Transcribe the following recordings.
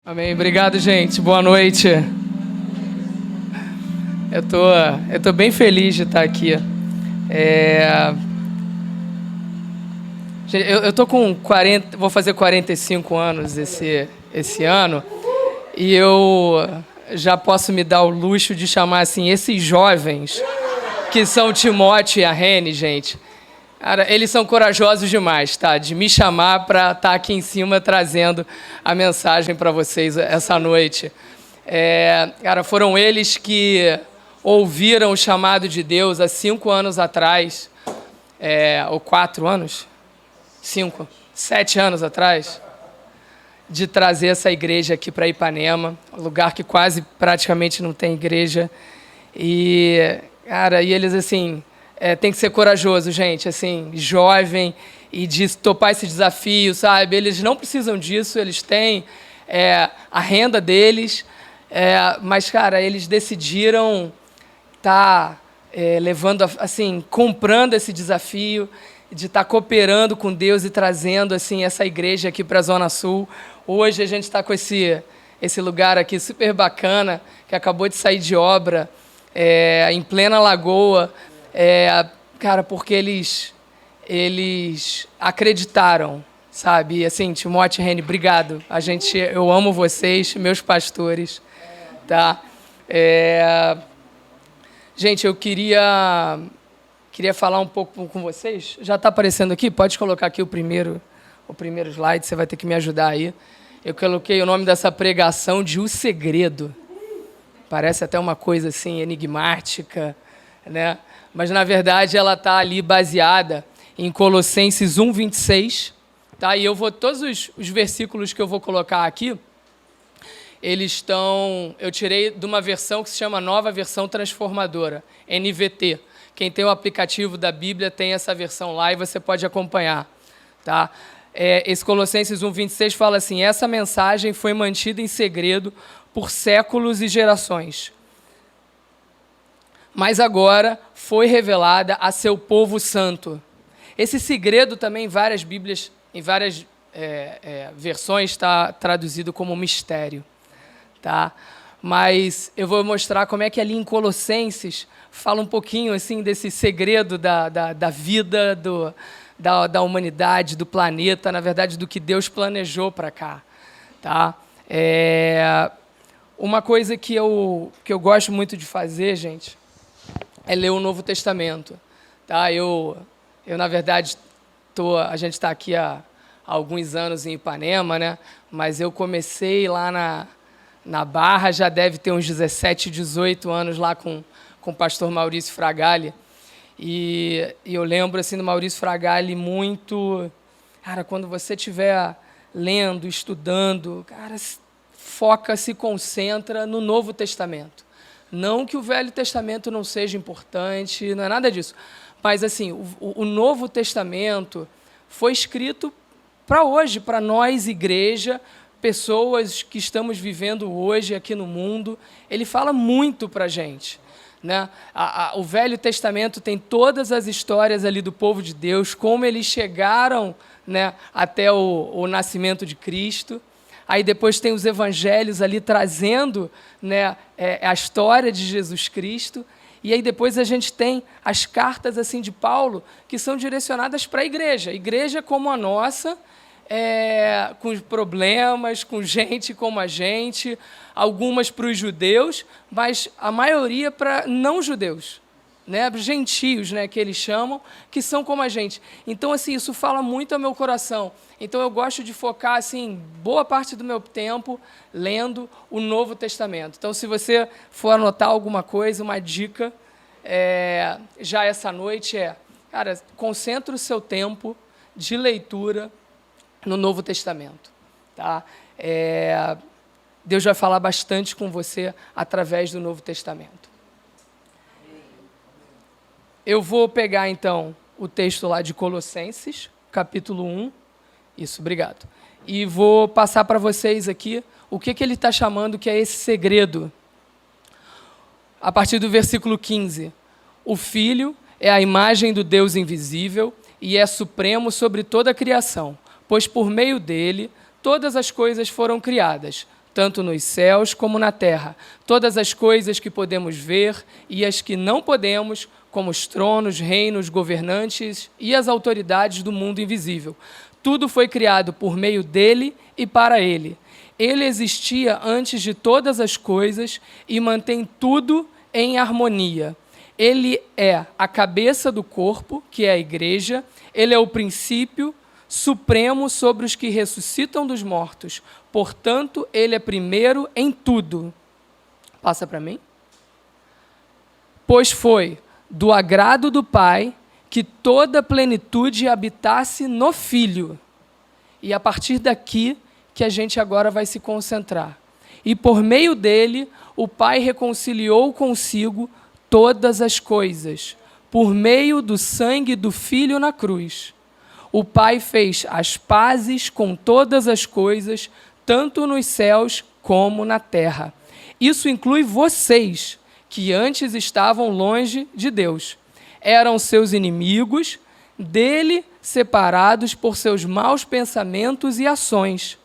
Amém. Obrigado, gente. Boa noite. Eu tô bem feliz de estar aqui. Eu tô com 40, vou fazer 45 anos esse ano, e eu já posso me dar o luxo de chamar assim esses jovens que são o Timóteo e a Reni, gente. Cara, eles são corajosos demais, tá? De me chamar para estar aqui em cima trazendo a mensagem para vocês essa noite. Cara, foram eles que ouviram o chamado de Deus há 5 anos atrás, ou 4 anos? 5, 7 anos atrás, de trazer essa igreja aqui para Ipanema, um lugar que quase praticamente não tem igreja. E, cara, e eles assim... tem que ser corajoso, gente, assim, jovem, e de topar esse desafio, sabe? Eles não precisam disso, eles têm a renda deles, mas, cara, eles decidiram estar levando, assim, comprando esse desafio, de estar cooperando com Deus e trazendo, assim, essa igreja aqui para a Zona Sul. Hoje a gente está com esse lugar aqui super bacana, que acabou de sair de obra, em plena lagoa, cara, porque eles acreditaram, sabe? E assim, Timóteo e Reni, obrigado. Eu amo vocês, meus pastores, tá? Gente, eu queria falar um pouco com vocês. Já está aparecendo aqui? Pode colocar aqui o primeiro slide, você vai ter que me ajudar aí. Eu coloquei o nome dessa pregação de O Segredo. Parece até uma coisa assim enigmática, né? Mas, na verdade, ela está ali baseada em Colossenses 1:26. Tá? E todos os versículos que eu vou colocar aqui, eu tirei de uma versão que se chama Nova Versão Transformadora, NVT. Quem tem o aplicativo da Bíblia tem essa versão lá e você pode acompanhar. Tá? Esse Colossenses 1:26 fala assim: essa mensagem foi mantida em segredo por séculos e gerações, mas agora foi revelada a seu povo santo. Esse segredo também, em várias Bíblias, em várias versões, está traduzido como mistério. Tá? Mas eu vou mostrar como é que ali em Colossenses fala um pouquinho assim, desse segredo da vida, da humanidade, do planeta, na verdade, do que Deus planejou para cá. Tá? Uma coisa que eu gosto muito de fazer, gente, é ler o Novo Testamento. Tá? Na verdade, a gente está aqui há alguns anos em Ipanema, né? Mas eu comecei lá na Barra, já deve ter uns 17, 18 anos lá com o pastor Maurício Fragali. E eu lembro assim, do Maurício Fragali muito... Cara, quando você estiver lendo, estudando, cara, foca, se concentra no Novo Testamento. Não que o Velho Testamento não seja importante, não é nada disso. Mas, assim, o Novo Testamento foi escrito para hoje, para nós, igreja, pessoas que estamos vivendo hoje aqui no mundo. Ele fala muito para a gente. Né? O Velho Testamento tem todas as histórias ali do povo de Deus, como eles chegaram, né, até o nascimento de Cristo. Aí depois tem os evangelhos ali trazendo, né, a história de Jesus Cristo. E aí depois a gente tem as cartas assim de Paulo, que são direcionadas para a igreja. Igreja como a nossa, com problemas, com gente como a gente, algumas para os judeus, mas a maioria para não-judeus. Né, gentios, né, que eles chamam, que são como a gente. Então, assim, isso fala muito ao meu coração. Então, eu gosto de focar, assim, boa parte do meu tempo lendo o Novo Testamento. Então, se você for anotar alguma coisa, uma dica, já essa noite cara, concentre o seu tempo de leitura no Novo Testamento. Tá? Deus vai falar bastante com você através do Novo Testamento. Eu vou pegar, então, o texto lá de Colossenses, capítulo 1. Isso, obrigado. E vou passar para vocês aqui o que ele está chamando que é esse segredo. A partir do versículo 15. O Filho é a imagem do Deus invisível e é supremo sobre toda a criação, pois por meio dele todas as coisas foram criadas, tanto nos céus como na terra. Todas as coisas que podemos ver e as que não podemos, como os tronos, reinos, governantes e as autoridades do mundo invisível. Tudo foi criado por meio dele e para ele. Ele existia antes de todas as coisas e mantém tudo em harmonia. Ele é a cabeça do corpo, que é a igreja. Ele é o princípio supremo sobre os que ressuscitam dos mortos. Portanto, ele é primeiro em tudo. Passa para mim. Pois foi do agrado do Pai que toda a plenitude habitasse no Filho. E a partir daqui que a gente agora vai se concentrar. E por meio dele, o Pai reconciliou consigo todas as coisas, por meio do sangue do Filho na cruz. O Pai fez as pazes com todas as coisas, tanto nos céus como na terra. Isso inclui vocês, que antes estavam longe de Deus. Eram seus inimigos, dele separados por seus maus pensamentos e ações.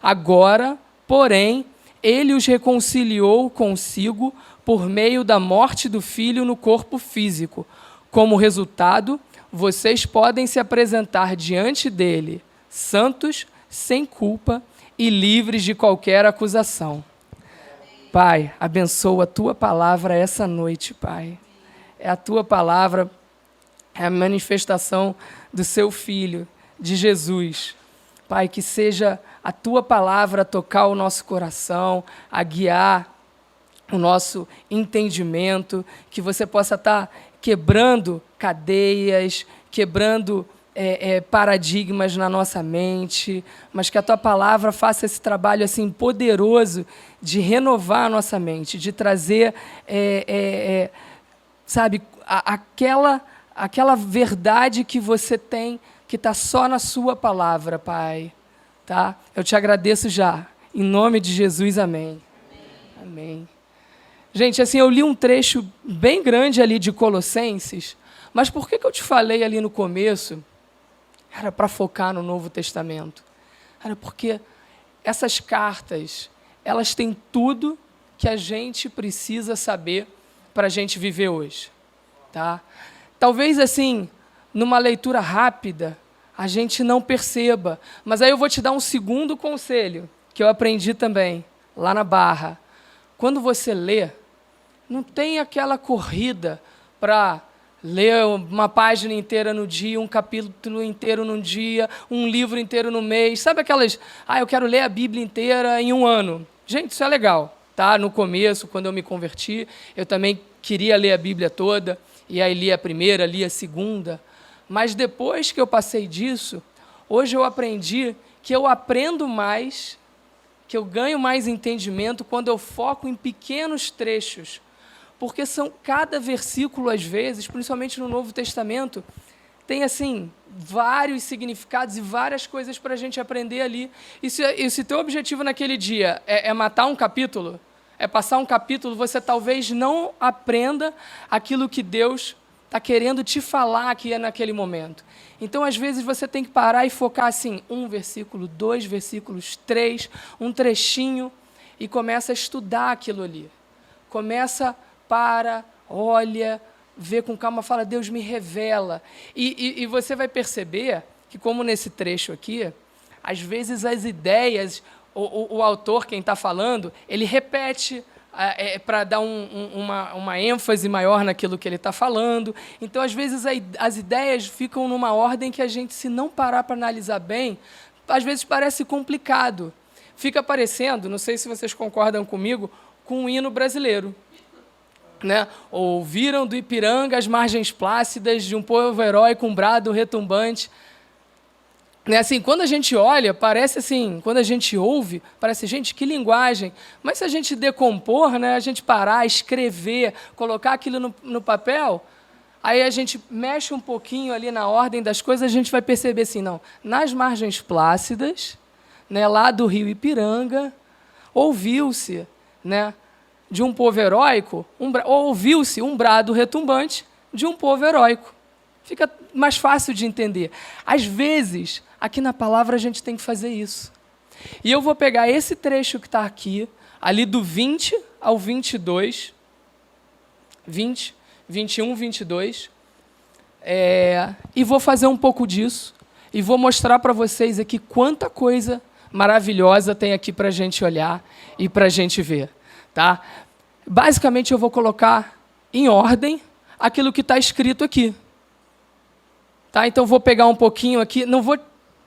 Agora, porém, ele os reconciliou consigo por meio da morte do Filho no corpo físico. Como resultado, vocês podem se apresentar diante dele, santos, sem culpa e livres de qualquer acusação. Pai, abençoa a tua palavra essa noite, Pai. É a tua palavra, é a manifestação do seu Filho, de Jesus. Pai, que seja a tua palavra a tocar o nosso coração, a guiar o nosso entendimento, que você possa estar quebrando cadeias, quebrando paradigmas na nossa mente, mas que a tua palavra faça esse trabalho assim poderoso de renovar a nossa mente, de trazer, sabe, aquela verdade que você tem, que está só na sua palavra, Pai. Tá? Eu te agradeço já. Em nome de Jesus, amém. Amém. Gente, assim, eu li um trecho bem grande ali de Colossenses, mas por que eu te falei ali no começo? Era para focar no Novo Testamento. Era porque essas cartas, elas têm tudo que a gente precisa saber para a gente viver hoje. Tá? Talvez, assim, numa leitura rápida, a gente não perceba. Mas aí eu vou te dar um segundo conselho, que eu aprendi também, lá na Barra. Quando você lê, não tem aquela corrida para ler uma página inteira no dia, um capítulo inteiro num dia, um livro inteiro no mês. Sabe aquelas, eu quero ler a Bíblia inteira em um ano. Gente, isso é legal. Tá? No começo, quando eu me converti, eu também queria ler a Bíblia toda, e aí li a primeira, li a segunda. Mas depois que eu passei disso, hoje eu aprendi que eu aprendo mais, que eu ganho mais entendimento quando eu foco em pequenos trechos. Porque são cada versículo, às vezes, principalmente no Novo Testamento, tem assim vários significados e várias coisas para a gente aprender ali. E se teu objetivo naquele dia é matar um capítulo, é passar um capítulo, você talvez não aprenda aquilo que Deus está querendo te falar aqui naquele momento. Então, às vezes, você tem que parar e focar assim, 1 versículo, 2 versículos, 3, um trechinho, e começa a estudar aquilo ali. Começa, olha, vê com calma, fala, Deus me revela. E você vai perceber que, como nesse trecho aqui, às vezes as ideias, o autor, quem está falando, ele repete para dar uma ênfase maior naquilo que ele está falando. Então, às vezes, as ideias ficam numa ordem que a gente, se não parar para analisar bem, às vezes parece complicado. Fica parecendo, não sei se vocês concordam comigo, com um hino brasileiro. Né? Ouviram do Ipiranga as margens plácidas de um povo herói com brado retumbante. Né? Assim, quando a gente olha, parece assim, quando a gente ouve, parece, gente, que linguagem. Mas se a gente decompor, né, a gente parar, escrever, colocar aquilo no papel, aí a gente mexe um pouquinho ali na ordem das coisas, a gente vai perceber assim, não, nas margens plácidas, né, lá do rio Ipiranga, ouviu-se, né, de um povo heróico, ouviu-se um brado retumbante de um povo heróico. Fica mais fácil de entender. Às vezes, aqui na palavra a gente tem que fazer isso. E eu vou pegar esse trecho que está aqui, ali do 20 ao 22, 20, 21, 22, e vou fazer um pouco disso, e vou mostrar para vocês aqui quanta coisa maravilhosa tem aqui para a gente olhar e para a gente ver. Tá? Basicamente, eu vou colocar em ordem aquilo que está escrito aqui. Tá? Então, vou pegar um pouquinho aqui, não vou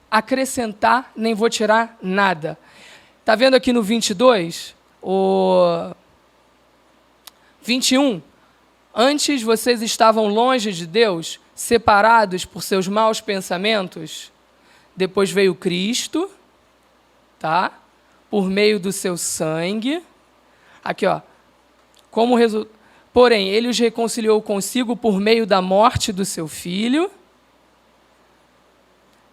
acrescentar, nem vou tirar nada. Está vendo aqui no 22? O 21. Antes vocês estavam longe de Deus, separados por seus maus pensamentos. Depois veio Cristo, tá? Por meio do seu sangue. Aqui, ó. Porém, ele os reconciliou consigo por meio da morte do seu filho.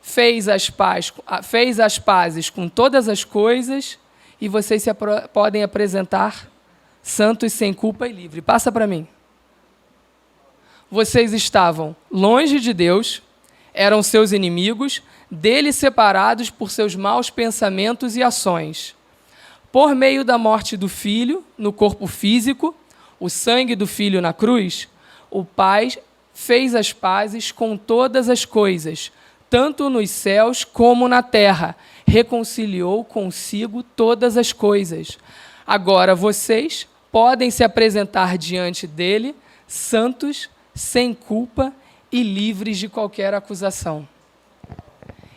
Fez as pazes com todas as coisas, e vocês podem apresentar santos, sem culpa e livre. Passa para mim. Vocês estavam longe de Deus, eram seus inimigos, dele separados por seus maus pensamentos e ações. Por meio da morte do Filho, no corpo físico, o sangue do Filho na cruz, o Pai fez as pazes com todas as coisas, tanto nos céus como na terra, reconciliou consigo todas as coisas. Agora vocês podem se apresentar diante dele, santos, sem culpa e livres de qualquer acusação.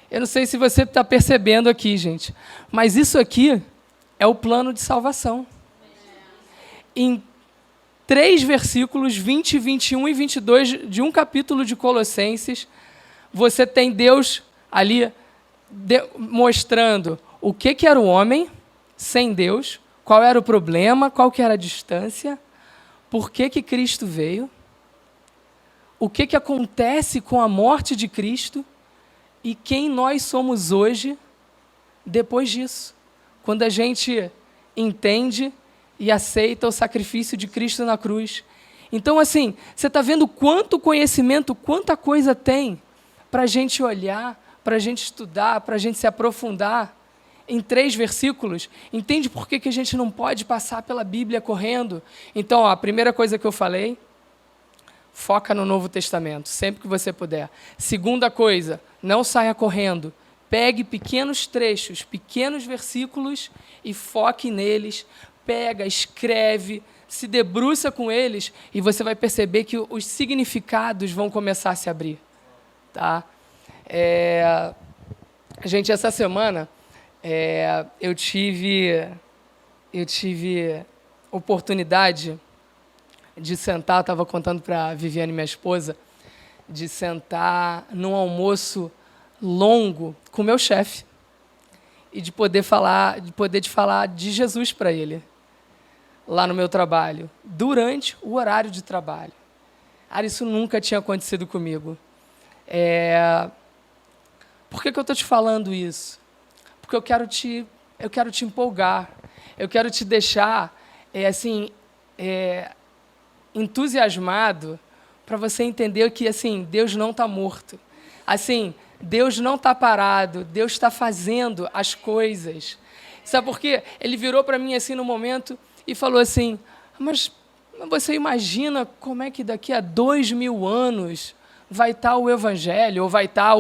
Eu não sei se você está percebendo aqui, gente, mas isso aqui é o plano de salvação. Em 3 versículos, 20, 21 e 22 de um capítulo de Colossenses, você tem Deus ali mostrando o que era o homem sem Deus, qual era o problema, qual que era a distância, por que Cristo veio, o que acontece com a morte de Cristo e quem nós somos hoje depois disso. Quando a gente entende e aceita o sacrifício de Cristo na cruz. Então, assim, você está vendo quanto conhecimento, quanta coisa tem para a gente olhar, para a gente estudar, para a gente se aprofundar em 3 versículos. Entende por que a gente não pode passar pela Bíblia correndo? Então, a primeira coisa que eu falei, foca no Novo Testamento, sempre que você puder. Segunda coisa, não saia correndo. Pegue pequenos trechos, pequenos versículos e foque neles. Pega, escreve, se debruça com eles e você vai perceber que os significados vão começar a se abrir. Tá? Gente, essa semana eu tive oportunidade de sentar, estava contando para a Viviane, minha esposa, de sentar num almoço longo com o meu chefe e de poder falar de Jesus para ele, lá no meu trabalho, durante o horário de trabalho. Cara, isso nunca tinha acontecido comigo. Por que eu estou te falando isso? Porque eu quero te empolgar, eu quero te deixar entusiasmado para você entender que assim, Deus não está morto. Assim, Deus não está parado, Deus está fazendo as coisas. Sabe por quê? Ele virou para mim assim no momento e falou assim, mas você imagina como é que daqui a 2000 anos vai estar o Evangelho, ou vai estar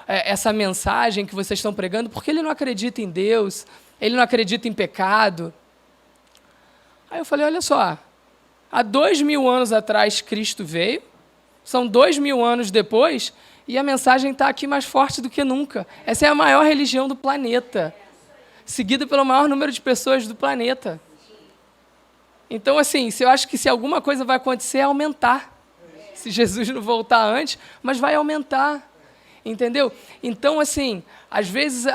essa mensagem que vocês estão pregando, porque ele não acredita em Deus, ele não acredita em pecado. Aí eu falei, olha só, há 2000 anos atrás Cristo veio, são 2000 anos depois, e a mensagem está aqui mais forte do que nunca. Essa é a maior religião do planeta, seguida pelo maior número de pessoas do planeta. Então, assim, eu acho que se alguma coisa vai acontecer é aumentar. Se Jesus não voltar antes, mas vai aumentar. Entendeu? Então, assim, às vezes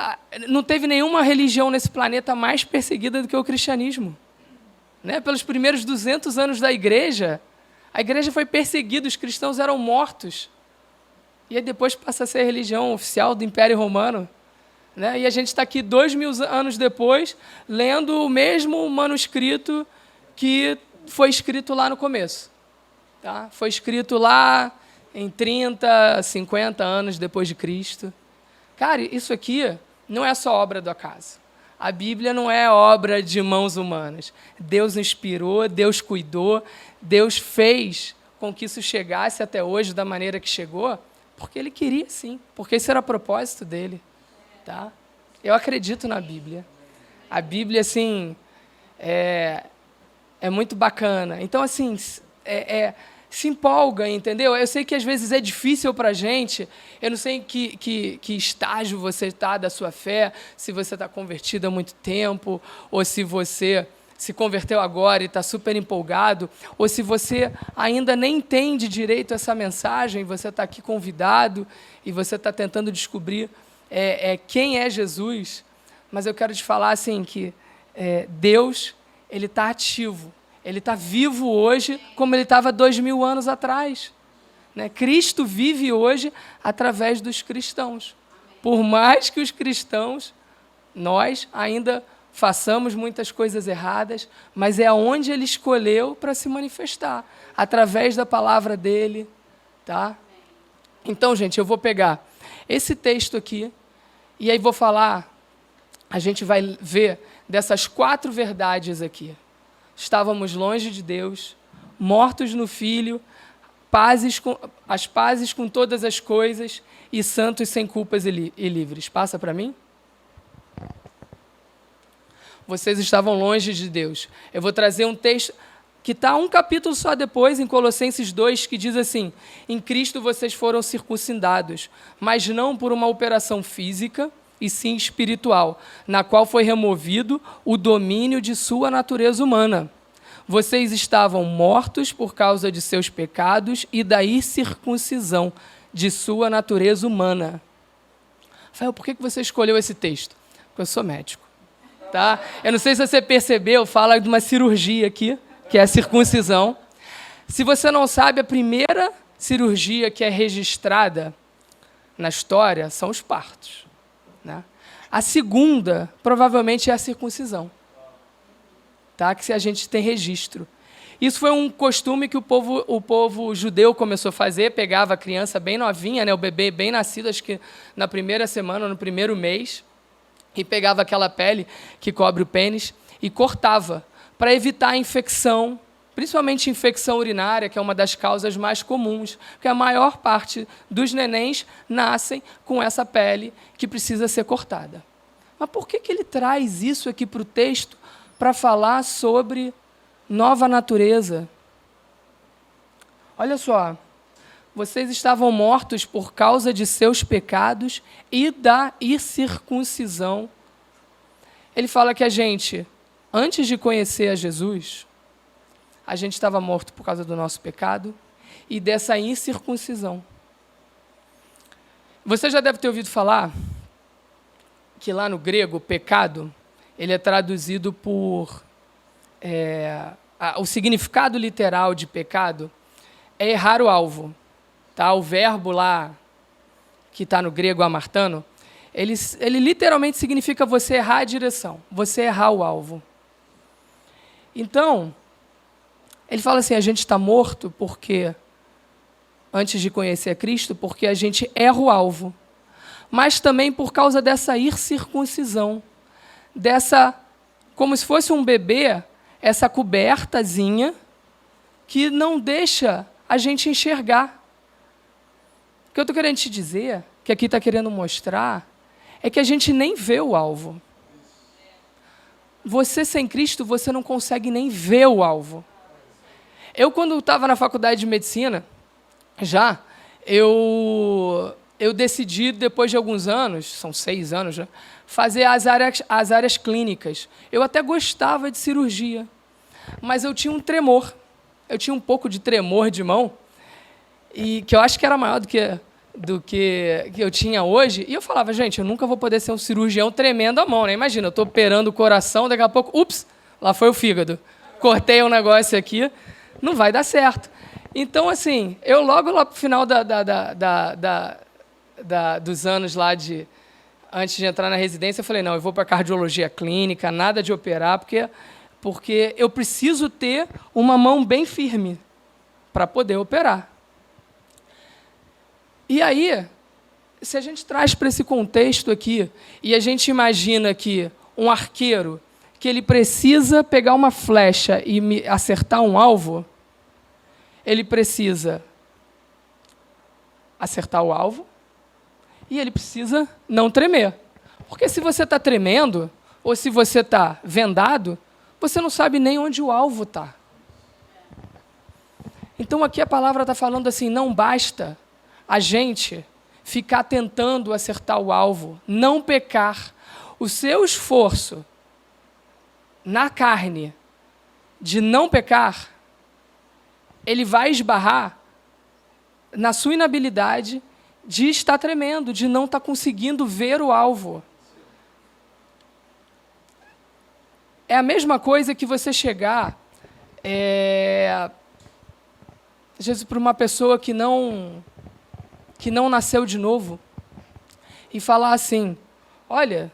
não teve nenhuma religião nesse planeta mais perseguida do que o cristianismo. Né? Pelos primeiros 200 anos da igreja, a igreja foi perseguida, os cristãos eram mortos. E aí depois passa a ser a religião oficial do Império Romano. Né? E a gente está aqui 2000 anos depois, lendo o mesmo manuscrito que foi escrito lá no começo. Tá? Foi escrito lá em 30, 50 anos depois de Cristo. Cara, isso aqui não é só obra do acaso. A Bíblia não é obra de mãos humanas. Deus inspirou, Deus cuidou, Deus fez com que isso chegasse até hoje da maneira que chegou, porque Ele queria, sim, porque esse era o propósito dele. Tá? Eu acredito na Bíblia. A Bíblia, assim, é muito bacana. Então, assim, se empolga, entendeu? Eu sei que às vezes é difícil para a gente, eu não sei em que estágio você está da sua fé, se você está convertido há muito tempo, ou se você se converteu agora e está super empolgado, ou se você ainda nem entende direito essa mensagem, você está aqui convidado e você está tentando descobrir quem é Jesus, mas eu quero te falar assim, que Deus, Ele está ativo. Ele está vivo hoje como ele estava 2000 anos atrás. Né? Cristo vive hoje através dos cristãos. Por mais que os cristãos, nós ainda façamos muitas coisas erradas, mas é onde Ele escolheu para se manifestar, através da palavra dEle. Tá? Então, gente, eu vou pegar esse texto aqui e aí vou falar, a gente vai ver dessas 4 verdades aqui. Estávamos longe de Deus, mortos no Filho, as pazes com todas as coisas e santos sem culpas e livres. Passa para mim? Vocês estavam longe de Deus. Eu vou trazer um texto que está um capítulo só depois, em Colossenses 2, que diz assim: em Cristo vocês foram circuncidados, mas não por uma operação física, e sim espiritual, na qual foi removido o domínio de sua natureza humana. Vocês estavam mortos por causa de seus pecados e da incircuncisão de sua natureza humana. Rafael, por que você escolheu esse texto? Porque eu sou médico. Tá? Eu não sei se você percebeu, fala de uma cirurgia aqui, que é a circuncisão. Se você não sabe, a primeira cirurgia que é registrada na história são os partos. Né? A segunda, provavelmente, é a circuncisão. Tá? Que se a gente tem registro. Isso foi um costume que o povo judeu começou a fazer, pegava a criança bem novinha, né, o bebê bem nascido, acho que na primeira semana, no primeiro mês, e pegava aquela pele que cobre o pênis e cortava, para evitar a infecção, principalmente infecção urinária, que é uma das causas mais comuns, porque a maior parte dos nenéns nascem com essa pele que precisa ser cortada. Mas por que ele traz isso aqui para o texto para falar sobre nova natureza? Olha só, vocês estavam mortos por causa de seus pecados e da incircuncisão. Ele fala que a gente, antes de conhecer a Jesus, a gente estava morto por causa do nosso pecado e dessa incircuncisão. Você já deve ter ouvido falar que lá no grego, pecado, ele é traduzido por... o significado literal de pecado é errar o alvo. Tá? O verbo lá, que está no grego amartano, ele literalmente significa você errar a direção, você errar o alvo. Então, ele fala assim, a gente está morto porque, antes de conhecer a Cristo, porque a gente erra o alvo, mas também por causa dessa incircuncisão, dessa, como se fosse um bebê, essa cobertazinha que não deixa a gente enxergar. O que eu estou querendo te dizer, que aqui está querendo mostrar, é que a gente nem vê o alvo. Você sem Cristo, você não consegue nem ver o alvo. Eu, quando estava na faculdade de medicina, eu decidi, depois de alguns anos, são 6 anos já, fazer as áreas clínicas. Eu até gostava de cirurgia, mas eu tinha um tremor. Eu tinha um pouco de tremor de mão, e que eu acho que era maior do que eu tinha hoje. E eu falava, gente, eu nunca vou poder ser um cirurgião tremendo a mão, né? Imagina, eu estou operando o coração, daqui a pouco, ups, lá foi o fígado. Cortei um negócio aqui, não vai dar certo. Então, assim, eu logo lá para o final dos anos lá antes de entrar na residência, eu falei, não, eu vou para cardiologia clínica, nada de operar, porque eu preciso ter uma mão bem firme para poder operar. E aí, se a gente traz para esse contexto aqui, e a gente imagina que um arqueiro que ele precisa pegar uma flecha e acertar um alvo, ele precisa acertar o alvo e ele precisa não tremer. Porque se você está tremendo, ou se você está vendado, você não sabe nem onde o alvo está. Então aqui a palavra está falando assim, não basta a gente ficar tentando acertar o alvo, não pecar. O seu esforço na carne de não pecar, ele vai esbarrar na sua inabilidade de estar tremendo, de não estar conseguindo ver o alvo. É a mesma coisa que você chegar Jesus, para uma pessoa que não nasceu de novo e falar assim, olha,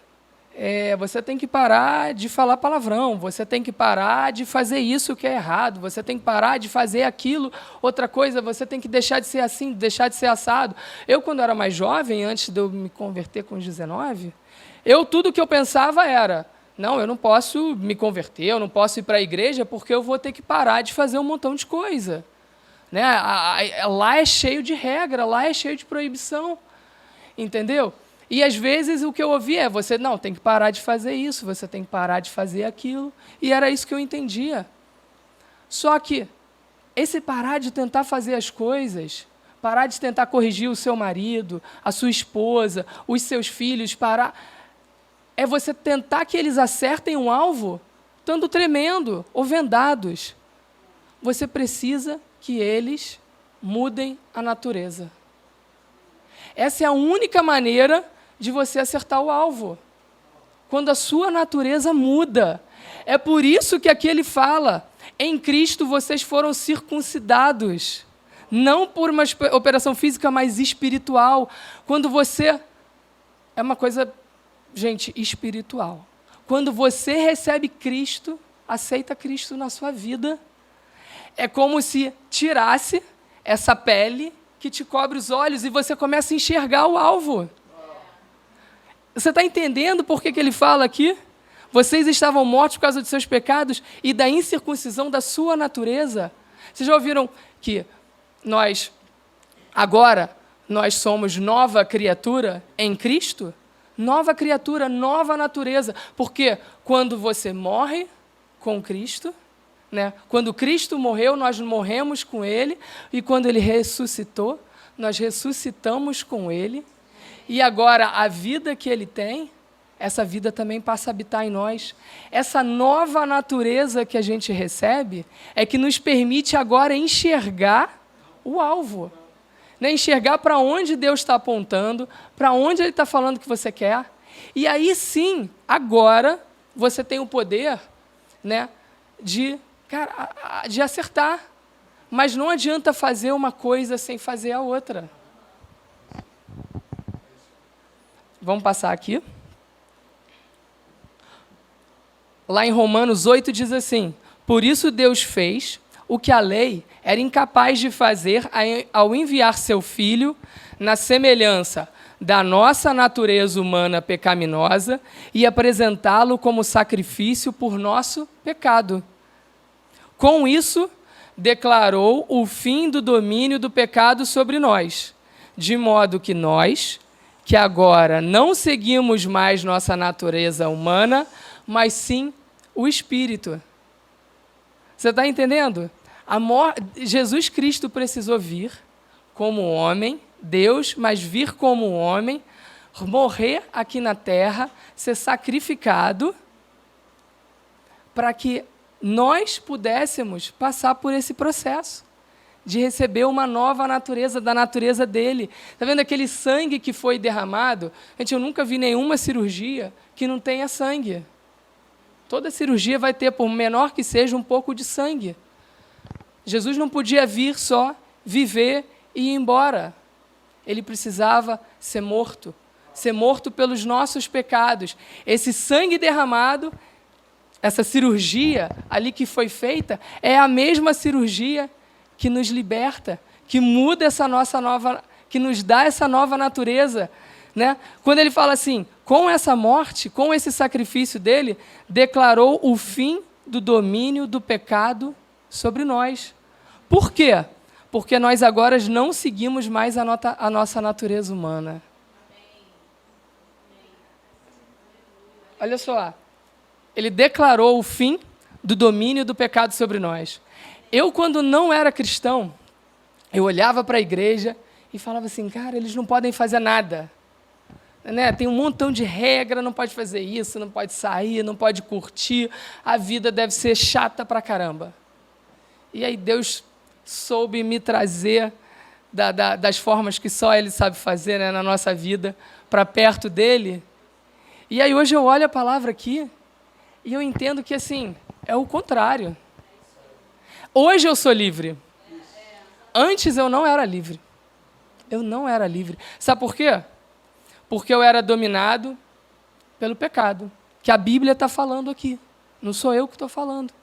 você tem que parar de falar palavrão, você tem que parar de fazer isso que é errado, você tem que parar de fazer aquilo, outra coisa, você tem que deixar de ser assim, deixar de ser assado. Eu, quando era mais jovem, antes de eu me converter com os 19, tudo que eu pensava era, não, eu não posso me converter, eu não posso ir para a igreja porque eu vou ter que parar de fazer um montão de coisa. Né? Lá é cheio de regra, lá é cheio de proibição, entendeu? E às vezes o que eu ouvi é, você não, tem que parar de fazer isso, você tem que parar de fazer aquilo, e era isso que eu entendia. Só que esse parar de tentar fazer as coisas, parar de tentar corrigir o seu marido, a sua esposa, os seus filhos, é você tentar que eles acertem um alvo, estando tremendo ou vendados. Você precisa que eles mudem a natureza. Essa é a única maneira de você acertar o alvo. Quando a sua natureza muda. É por isso que aqui ele fala, em Cristo vocês foram circuncidados. Não por uma operação física, mas espiritual. Quando você... É uma coisa, gente, espiritual. Quando você recebe Cristo, aceita Cristo na sua vida, é como se tirasse essa pele que te cobre os olhos e você começa a enxergar o alvo. Você está entendendo por que ele fala aqui? Vocês estavam mortos por causa de seus pecados e da incircuncisão da sua natureza. Vocês já ouviram que agora nós somos nova criatura em Cristo? Nova criatura, nova natureza. Porque quando você morre com Cristo... Né? Quando Cristo morreu, nós morremos com Ele, e quando Ele ressuscitou, nós ressuscitamos com Ele, e agora a vida que Ele tem, essa vida também passa a habitar em nós. Essa nova natureza que a gente recebe é que nos permite agora enxergar o alvo, né? Enxergar para onde Deus está apontando, para onde Ele está falando que você quer, e aí sim, agora, você tem o poder, né, de acertar. Mas não adianta fazer uma coisa sem fazer a outra. Vamos passar aqui. Lá em Romanos 8 diz assim, por isso Deus fez o que a lei era incapaz de fazer ao enviar seu Filho na semelhança da nossa natureza humana pecaminosa e apresentá-lo como sacrifício por nosso pecado. Com isso, declarou o fim do domínio do pecado sobre nós, de modo que nós, que agora não seguimos mais nossa natureza humana, mas sim o Espírito. Você está entendendo? Jesus Cristo precisou vir como homem, Deus, mas vir como homem, morrer aqui na terra, ser sacrificado, para que nós pudéssemos passar por esse processo de receber uma nova natureza, da natureza dele. Está vendo aquele sangue que foi derramado? Gente, eu nunca vi nenhuma cirurgia que não tenha sangue. Toda cirurgia vai ter, por menor que seja, um pouco de sangue. Jesus não podia vir só, viver e ir embora. Ele precisava ser morto pelos nossos pecados. Esse sangue derramado, essa cirurgia ali que foi feita, é a mesma cirurgia que nos liberta, que muda essa nossa nova, que nos dá essa nova natureza, né? Quando ele fala assim, com essa morte, com esse sacrifício dele, declarou o fim do domínio do pecado sobre nós. Por quê? Porque nós agora não seguimos mais a nossa natureza humana. Olha só, ele declarou o fim do domínio do pecado sobre nós. Eu, quando não era cristão, eu olhava para a igreja e falava assim, cara, eles não podem fazer nada. Né? Tem um montão de regra, não pode fazer isso, não pode sair, não pode curtir, a vida deve ser chata pra caramba. E aí Deus soube me trazer das formas que só Ele sabe fazer, né, na nossa vida, para perto dEle. E aí hoje eu olho a palavra aqui e eu entendo que, assim, é o contrário. Hoje eu sou livre. Antes eu não era livre. Eu não era livre. Sabe por quê? Porque eu era dominado pelo pecado, que a Bíblia está falando aqui. Não sou eu que estou falando.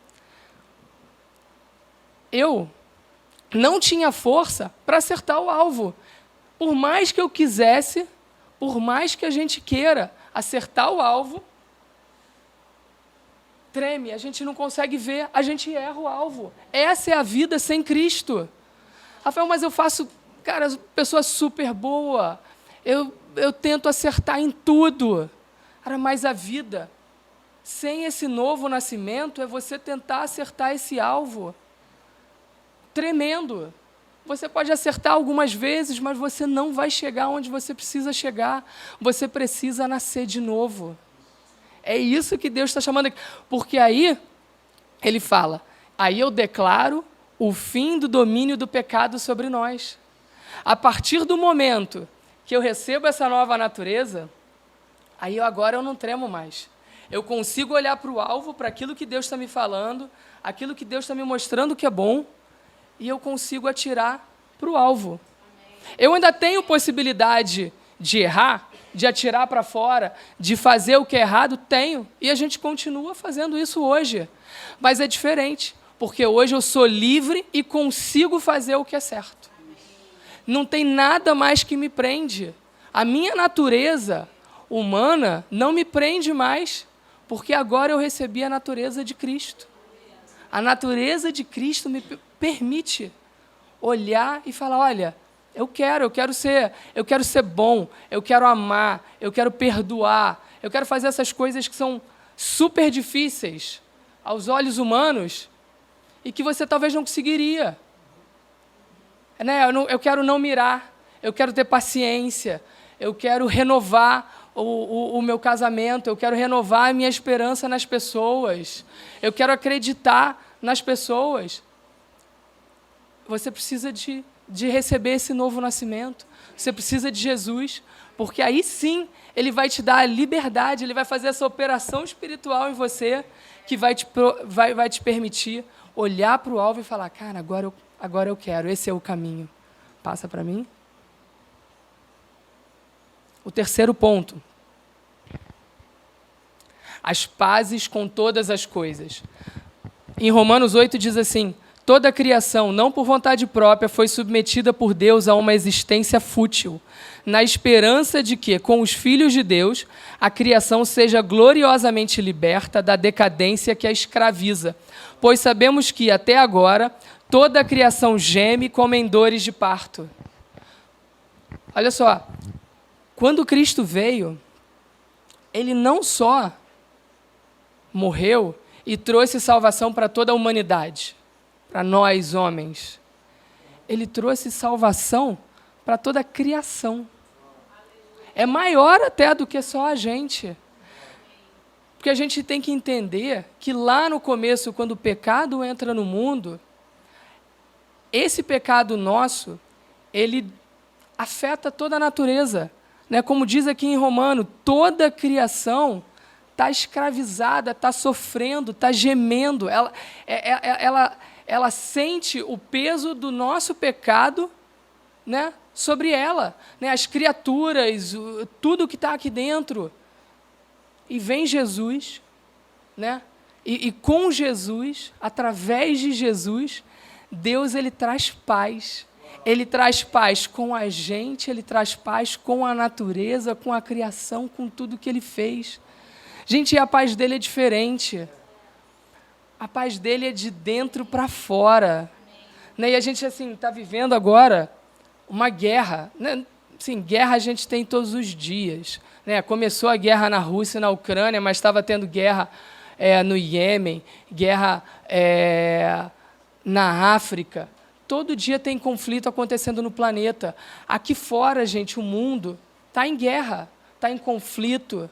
Eu não tinha força para acertar o alvo. Por mais que eu quisesse, por mais que a gente queira acertar o alvo, treme, a gente não consegue ver, a gente erra o alvo. Essa é a vida sem Cristo. Rafael, mas eu faço, cara, pessoa super boa, eu tento acertar em tudo. Cara, mas a vida, sem esse novo nascimento, é você tentar acertar esse alvo. Tremendo. Você pode acertar algumas vezes, mas você não vai chegar onde você precisa chegar. Você precisa nascer de novo. É isso que Deus está chamando aqui. Porque aí, ele fala, aí eu declaro o fim do domínio do pecado sobre nós. A partir do momento que eu recebo essa nova natureza, aí agora eu não tremo mais. Eu consigo olhar para o alvo, para aquilo que Deus está me falando, aquilo que Deus está me mostrando que é bom, e eu consigo atirar para o alvo. Eu ainda tenho possibilidade de errar, de atirar para fora, de fazer o que é errado? Tenho. E a gente continua fazendo isso hoje. Mas é diferente, porque hoje eu sou livre e consigo fazer o que é certo. Não tem nada mais que me prende. A minha natureza humana não me prende mais, porque agora eu recebi a natureza de Cristo. A natureza de Cristo me permite olhar e falar, olha, eu quero ser bom, eu quero amar, eu quero perdoar, eu quero fazer essas coisas que são super difíceis aos olhos humanos e que você talvez não conseguiria. Né? Eu quero não mirar, eu quero ter paciência, eu quero renovar o meu casamento, eu quero renovar a minha esperança nas pessoas, eu quero acreditar nas pessoas. Você precisa de receber esse novo nascimento, você precisa de Jesus, porque aí sim Ele vai te dar a liberdade, Ele vai fazer essa operação espiritual em você, que vai te permitir olhar para o alvo e falar, cara, agora eu quero, esse é o caminho. Passa para mim. O terceiro ponto. As pazes com todas as coisas. Em Romanos 8 diz assim, toda a criação, não por vontade própria, foi submetida por Deus a uma existência fútil, na esperança de que, com os filhos de Deus, a criação seja gloriosamente liberta da decadência que a escraviza. Pois sabemos que, até agora, toda a criação geme como em dores de parto. Olha só, quando Cristo veio, Ele não só morreu e trouxe salvação para toda a humanidade, para nós, homens. Ele trouxe salvação para toda a criação. É maior até do que só a gente. Porque a gente tem que entender que lá no começo, quando o pecado entra no mundo, esse pecado nosso, ele afeta toda a natureza. Né? Como diz aqui em Romano, toda a criação está escravizada, está sofrendo, está gemendo. Ela sente o peso do nosso pecado, né, sobre ela. Né, as criaturas, tudo que está aqui dentro. E vem Jesus, né, e com Jesus, através de Jesus, Deus ele traz paz. Ele traz paz com a gente, ele traz paz com a natureza, com a criação, com tudo que ele fez. Gente, e a paz dele é diferente. A paz dele é de dentro para fora. Né? E a gente está vivendo agora uma guerra. Né? Sim, guerra a gente tem todos os dias. Né? Começou a guerra na Rússia e na Ucrânia, mas estava tendo guerra no Iêmen, guerra na África. Todo dia tem conflito acontecendo no planeta. Aqui fora, gente, o mundo está em guerra, está em conflito.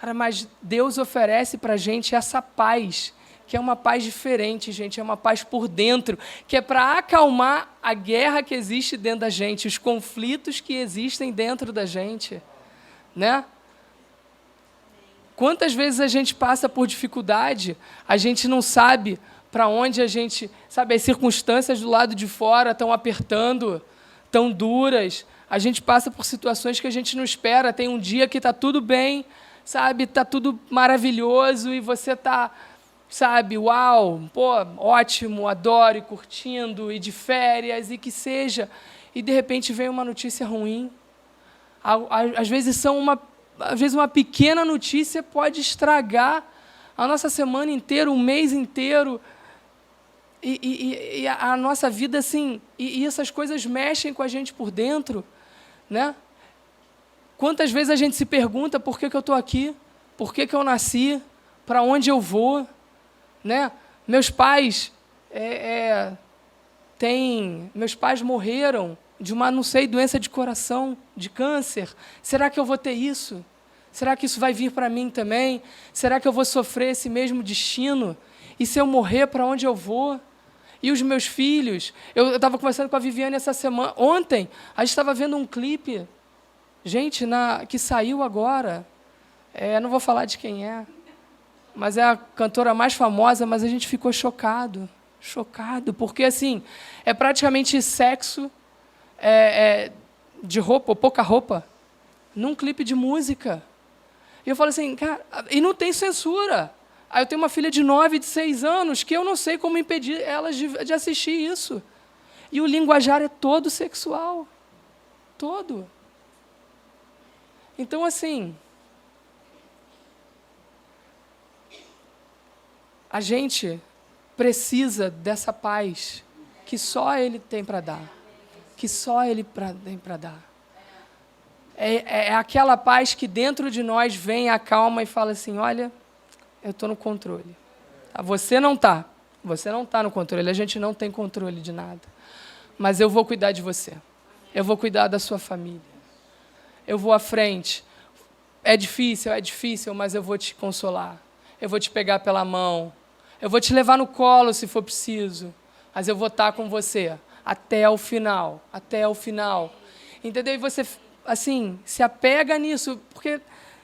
Cara, mas Deus oferece para a gente essa paz, que é uma paz diferente, gente, é uma paz por dentro, que é para acalmar a guerra que existe dentro da gente, os conflitos que existem dentro da gente. Né? Quantas vezes a gente passa por dificuldade, a gente não sabe para onde a gente... Sabe, as circunstâncias do lado de fora estão apertando, tão duras. A gente passa por situações que a gente não espera. Tem um dia que está tudo bem, sabe? Está tudo maravilhoso e você está, sabe, uau, pô, ótimo, adoro, e curtindo, e de férias, e que seja. E, de repente, vem uma notícia ruim. Às vezes, uma pequena notícia pode estragar a nossa semana inteira, um mês inteiro, e a nossa vida, assim, e essas coisas mexem com a gente por dentro, né? Quantas vezes a gente se pergunta por que eu estou aqui, por que eu nasci, para onde eu vou, né? Meus pais morreram de uma, não sei, doença de coração, de câncer. Será que eu vou ter isso? Será que isso vai vir para mim também? Será que eu vou sofrer esse mesmo destino? E se eu morrer, para onde eu vou? E os meus filhos? Eu estava conversando com a Viviane essa semana. Ontem, a gente estava vendo um clipe, gente, que saiu agora. Não vou falar de quem é, mas é a cantora mais famosa, mas a gente ficou chocado, porque, assim, é praticamente sexo de roupa, ou pouca roupa, num clipe de música. E eu falo assim, cara, e não tem censura. Aí eu tenho uma filha de 9 e de 6 anos que eu não sei como impedir elas de assistir isso. E o linguajar é todo sexual. Todo. Então, assim, a gente precisa dessa paz que só Ele tem para dar. Que só Ele tem para dar. É aquela paz que dentro de nós vem, acalma e fala assim, olha, eu estou no controle. Você não está. Você não está no controle. A gente não tem controle de nada. Mas eu vou cuidar de você. Eu vou cuidar da sua família. Eu vou à frente. É difícil, mas eu vou te consolar. Eu vou te pegar pela mão. Eu vou te levar no colo se for preciso. Mas eu vou estar com você até o final. Até o final. Entendeu? E você, assim, se apega nisso, porque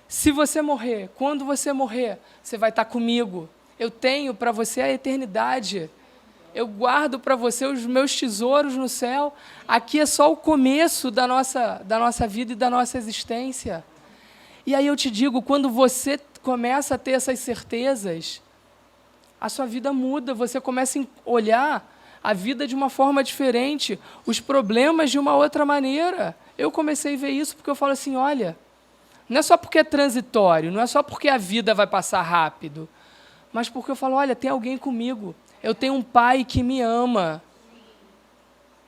se você morrer, quando você morrer, você vai estar comigo. Eu tenho para você a eternidade. Eu guardo para você os meus tesouros no céu. Aqui é só o começo da nossa vida e da nossa existência. E aí eu te digo, quando você começa a ter essas certezas, a sua vida muda, você começa a olhar a vida de uma forma diferente, os problemas de uma outra maneira. Eu comecei a ver isso porque eu falo assim, olha, não é só porque é transitório, não é só porque a vida vai passar rápido, mas porque eu falo, olha, tem alguém comigo, eu tenho um pai que me ama.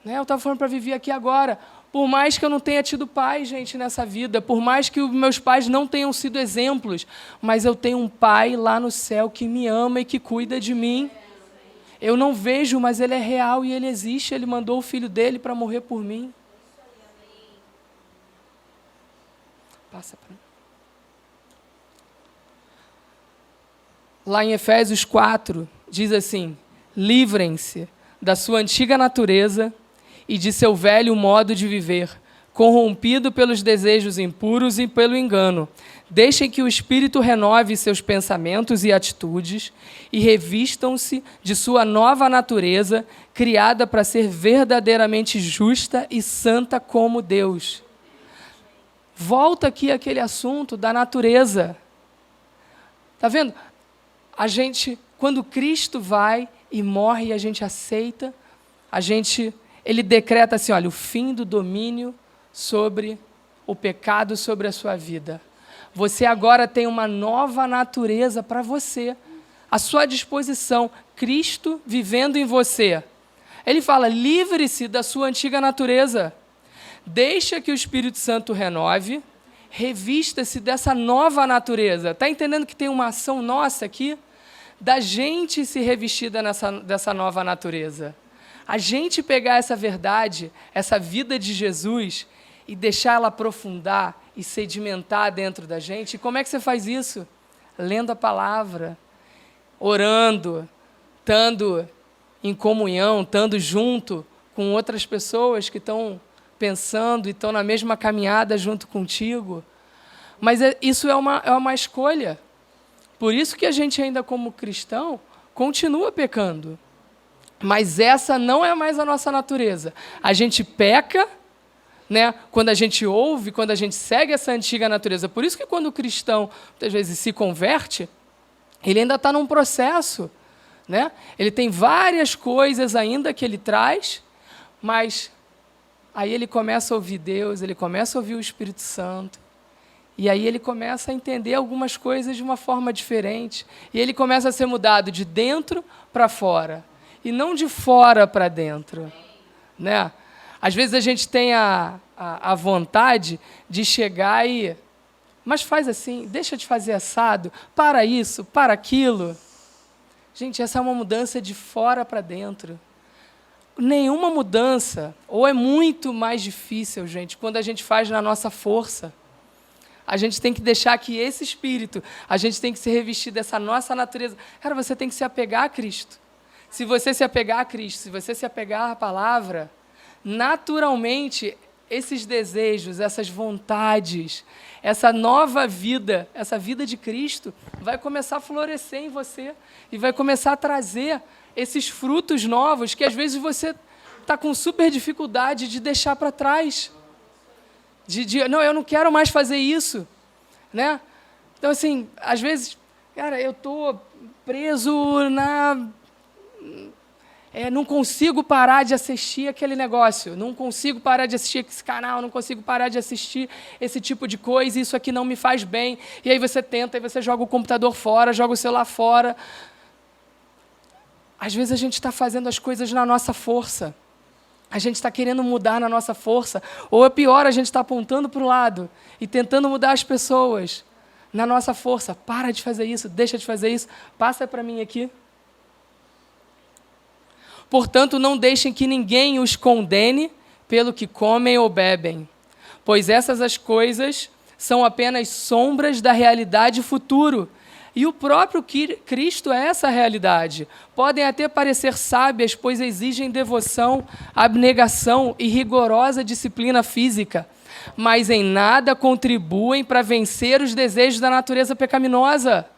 Né? Eu estava falando para Vivi aqui agora, por mais que eu não tenha tido pai, gente, nessa vida, por mais que os meus pais não tenham sido exemplos, mas eu tenho um pai lá no céu que me ama e que cuida de mim. Eu não vejo, mas ele é real e ele existe, ele mandou o filho dele para morrer por mim. Passa para mim. Lá em Efésios 4, diz assim, livrem-se da sua antiga natureza e de seu velho modo de viver, corrompido pelos desejos impuros e pelo engano. Deixem que o Espírito renove seus pensamentos e atitudes e revistam-se de sua nova natureza, criada para ser verdadeiramente justa e santa como Deus. Volta aqui àquele assunto da natureza. Está vendo? A gente, quando Cristo vai e morre e a gente aceita, a gente ele decreta assim, olha, o fim do domínio sobre o pecado sobre a sua vida. Você agora tem uma nova natureza para você, à sua disposição, Cristo vivendo em você. Ele fala, livre-se da sua antiga natureza, deixa que o Espírito Santo renove, revista-se dessa nova natureza. Está entendendo que tem uma ação nossa aqui? Da gente se revestir dessa nova natureza. A gente pegar essa verdade, essa vida de Jesus, e deixar ela aprofundar e sedimentar dentro da gente. E como é que você faz isso? Lendo a palavra, orando, estando em comunhão, estando junto com outras pessoas que estão pensando e estão na mesma caminhada junto contigo. Mas isso é uma escolha. Por isso que a gente ainda como cristão continua pecando. Mas essa não é mais a nossa natureza. A gente peca, né, quando a gente ouve, quando a gente segue essa antiga natureza. Por isso que quando o cristão, muitas vezes, se converte, ele ainda está num processo. Né? Ele tem várias coisas ainda que ele traz, mas aí ele começa a ouvir Deus, ele começa a ouvir o Espírito Santo, e aí ele começa a entender algumas coisas de uma forma diferente, e ele começa a ser mudado de dentro para fora, e não de fora para dentro. Né? Às vezes a gente tem a vontade de chegar e... Mas faz assim, deixa de fazer assado, para isso, para aquilo. Gente, essa é uma mudança de fora para dentro. Nenhuma mudança, ou é muito mais difícil, gente, quando a gente faz na nossa força. A gente tem que deixar que esse espírito, a gente tem que se revestir dessa nossa natureza. Cara, você tem que se apegar a Cristo. Se você se apegar a Cristo, se você se apegar à palavra, naturalmente, esses desejos, essas vontades, essa nova vida, essa vida de Cristo, vai começar a florescer em você e vai começar a trazer esses frutos novos que, às vezes, você está com super dificuldade de deixar para trás. Não, eu não quero mais fazer isso. Né? Então, assim, às vezes, cara, eu estou preso não consigo parar de assistir aquele negócio, não consigo parar de assistir esse canal, não consigo parar de assistir esse tipo de coisa, isso aqui não me faz bem. E aí você tenta, aí você joga o computador fora, joga o celular fora. Às vezes a gente está fazendo as coisas na nossa força. A gente está querendo mudar na nossa força. Ou é pior, a gente está apontando para o lado e tentando mudar as pessoas na nossa força. Para de fazer isso, deixa de fazer isso, passa para mim aqui. Portanto, não deixem que ninguém os condene pelo que comem ou bebem, pois essas as coisas são apenas sombras da realidade futuro. E o próprio Cristo é essa realidade. Podem até parecer sábias, pois exigem devoção, abnegação e rigorosa disciplina física, mas em nada contribuem para vencer os desejos da natureza pecaminosa.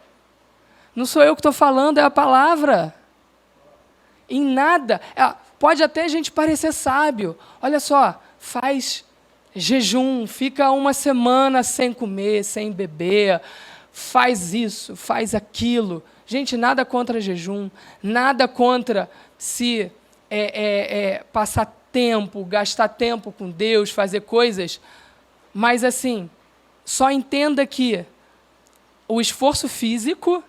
Não sou eu que estou falando, é a palavra. Em nada. Pode até a gente parecer sábio. Olha só, faz jejum, fica uma semana sem comer, sem beber, faz isso, faz aquilo. Gente, nada contra jejum, nada contra se passar tempo, gastar tempo com Deus, fazer coisas, mas assim, só entenda que o esforço físico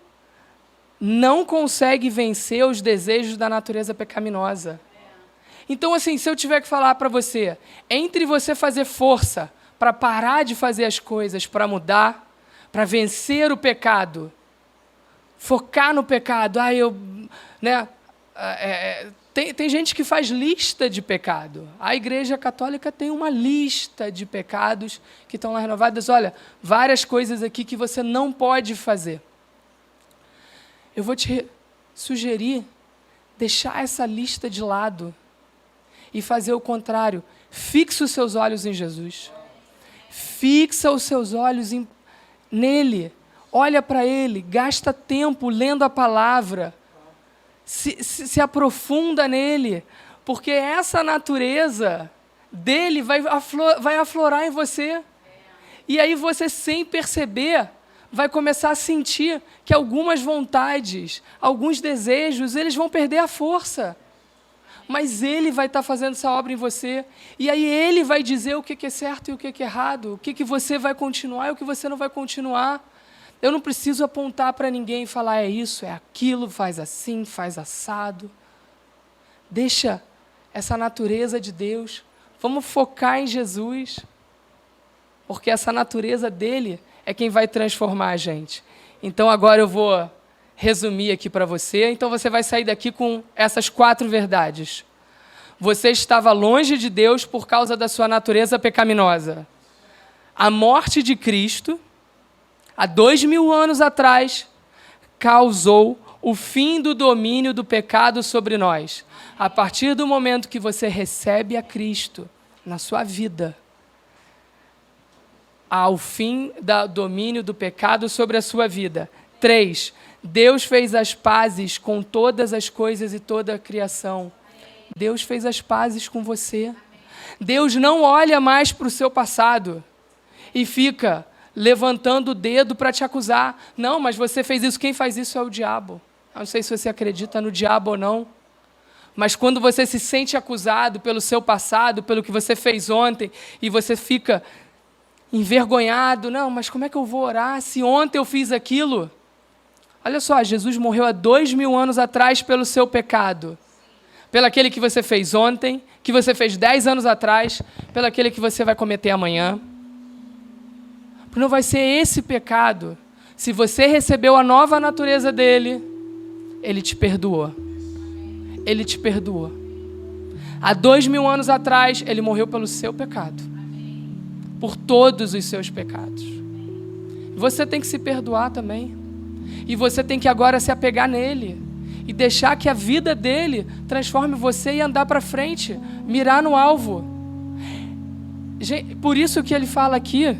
não consegue vencer os desejos da natureza pecaminosa. Então, assim, se eu tiver que falar para você, entre você fazer força para parar de fazer as coisas, para mudar, para vencer o pecado, focar no pecado, tem gente que faz lista de pecado. A Igreja Católica tem uma lista de pecados que estão lá renovadas. Olha, várias coisas aqui que você não pode fazer. Eu vou te sugerir deixar essa lista de lado e fazer o contrário. Fixa os seus olhos em Jesus. Fixa os seus olhos nele. Olha para ele. Gasta tempo lendo a palavra. Se aprofunda nele. Porque essa natureza dele vai aflorar em você. E aí você, sem perceber, vai começar a sentir que algumas vontades, alguns desejos, eles vão perder a força. mas Ele vai estar fazendo essa obra em você. E aí Ele vai dizer o que é certo e o que é errado, o que você vai continuar e o que você não vai continuar. Eu não preciso apontar para ninguém e falar, é isso, é aquilo, faz assim, faz assado. Deixa essa natureza de Deus. Vamos focar em Jesus, porque essa natureza dele é quem vai transformar a gente. Então agora eu vou resumir aqui para você. Então você vai sair daqui com essas 4 verdades. Você estava longe de Deus por causa da sua natureza pecaminosa. A morte de Cristo, há 2000 anos atrás, causou o fim do domínio do pecado sobre nós. A partir do momento que você recebe a Cristo na sua vida, há o fim do domínio do pecado sobre a sua vida. 3, Deus fez as pazes com todas as coisas e toda a criação. Deus fez as pazes com você. Deus não olha mais para o seu passado e fica levantando o dedo para te acusar. Não, mas você fez isso. Quem faz isso é o diabo. Eu não sei se você acredita no diabo ou não, mas quando você se sente acusado pelo seu passado, pelo que você fez ontem, e você fica envergonhado, não, mas como é que eu vou orar se ontem eu fiz aquilo? Olha só, Jesus morreu há 2000 anos atrás pelo seu pecado. Pelo aquele que você fez ontem, que você fez 10 anos atrás, pelo aquele que você vai cometer amanhã. Não vai ser esse pecado. Se você recebeu a nova natureza dele, ele te perdoou. Ele te perdoou. Há 2000 anos atrás, ele morreu pelo seu pecado. Por todos os seus pecados. Você tem que se perdoar também. E você tem que agora se apegar nele. E deixar que a vida dele transforme você e andar para frente. Mirar no alvo. Por isso que ele fala aqui,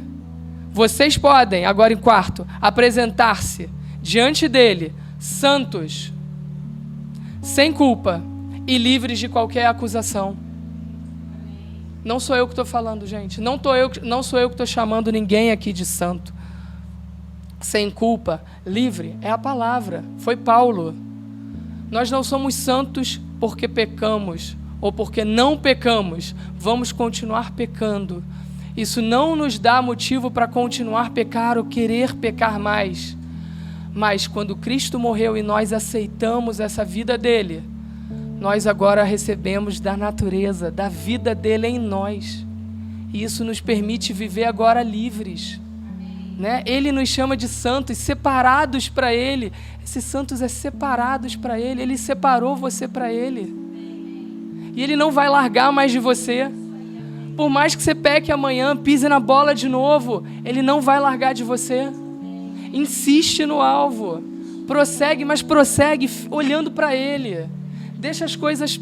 vocês podem, agora em 4, apresentar-se diante dele, santos, sem culpa e livres de qualquer acusação. Não sou eu que estou falando, gente. Não sou eu que estou chamando ninguém aqui de santo. Sem culpa, livre, é a palavra. Foi Paulo. Nós não somos santos porque pecamos ou porque não pecamos. Vamos continuar pecando. Isso não nos dá motivo para continuar a pecar ou querer pecar mais. Mas quando Cristo morreu e nós aceitamos essa vida dele, nós agora recebemos da natureza, da vida dele em nós. E isso nos permite viver agora livres. Né? Ele nos chama de santos, separados para ele. Esses santos é separados para ele. Ele separou você para ele. E ele não vai largar mais de você. Por mais que você peque amanhã, pise na bola de novo, ele não vai largar de você. Insiste no alvo. Prossegue, mas prossegue olhando para ele. Deixa as coisas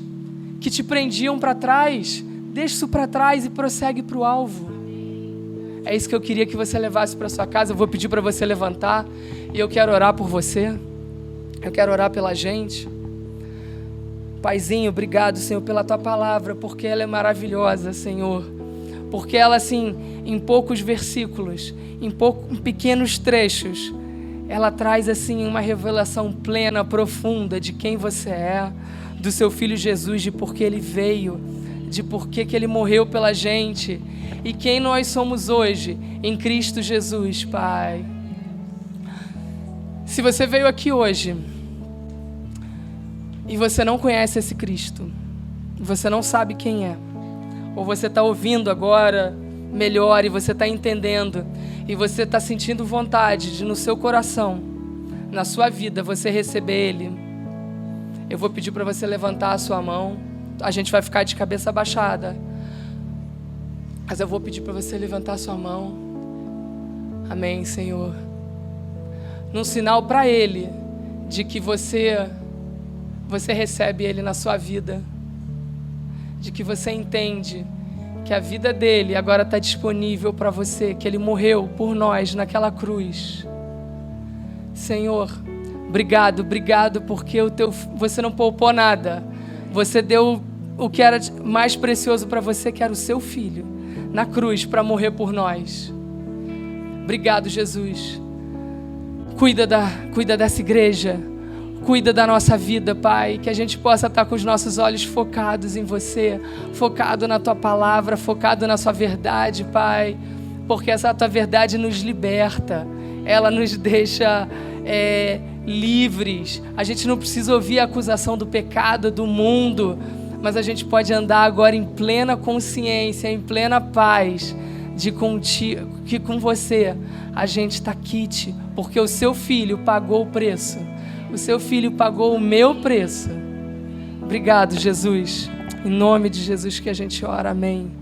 que te prendiam para trás. Deixa isso para trás e prossegue para o alvo. É isso que eu queria que você levasse para sua casa. Eu vou pedir para você levantar. E eu quero orar por você. Eu quero orar pela gente. Paizinho, obrigado, Senhor, pela Tua palavra, porque ela é maravilhosa, Senhor. Porque ela, assim, em poucos versículos, em pequenos trechos, ela traz, assim, uma revelação plena, profunda de quem você é, do Seu Filho Jesus, de por que Ele veio, de por que Ele morreu pela gente e quem nós somos hoje em Cristo Jesus, Pai. Se você veio aqui hoje e você não conhece esse Cristo, você não sabe quem é, ou você está ouvindo agora melhor e você está entendendo, e você está sentindo vontade de no seu coração, na sua vida, você receber Ele, eu vou pedir para você levantar a sua mão. A gente vai ficar de cabeça baixada, mas eu vou pedir para você levantar a sua mão. Amém, Senhor. Num sinal para Ele de que você recebe Ele na sua vida, de que você entende que a vida dele agora está disponível para você, que Ele morreu por nós naquela cruz. Senhor, obrigado porque você não poupou nada. Você deu o que era mais precioso para você, que era o seu Filho, na cruz para morrer por nós. Obrigado, Jesus. Cuida dessa igreja. Cuida da nossa vida, Pai, que a gente possa estar com os nossos olhos focados em Você, focado na Tua palavra, focado na Sua verdade, Pai, porque essa Tua verdade nos liberta, ela nos deixa livres. A gente não precisa ouvir a acusação do pecado, do mundo, mas a gente pode andar agora em plena consciência, em plena paz, de que com Você a gente está quite, porque o Seu Filho pagou o preço. O Seu Filho pagou o meu preço. Obrigado, Jesus. Em nome de Jesus que a gente ora. Amém.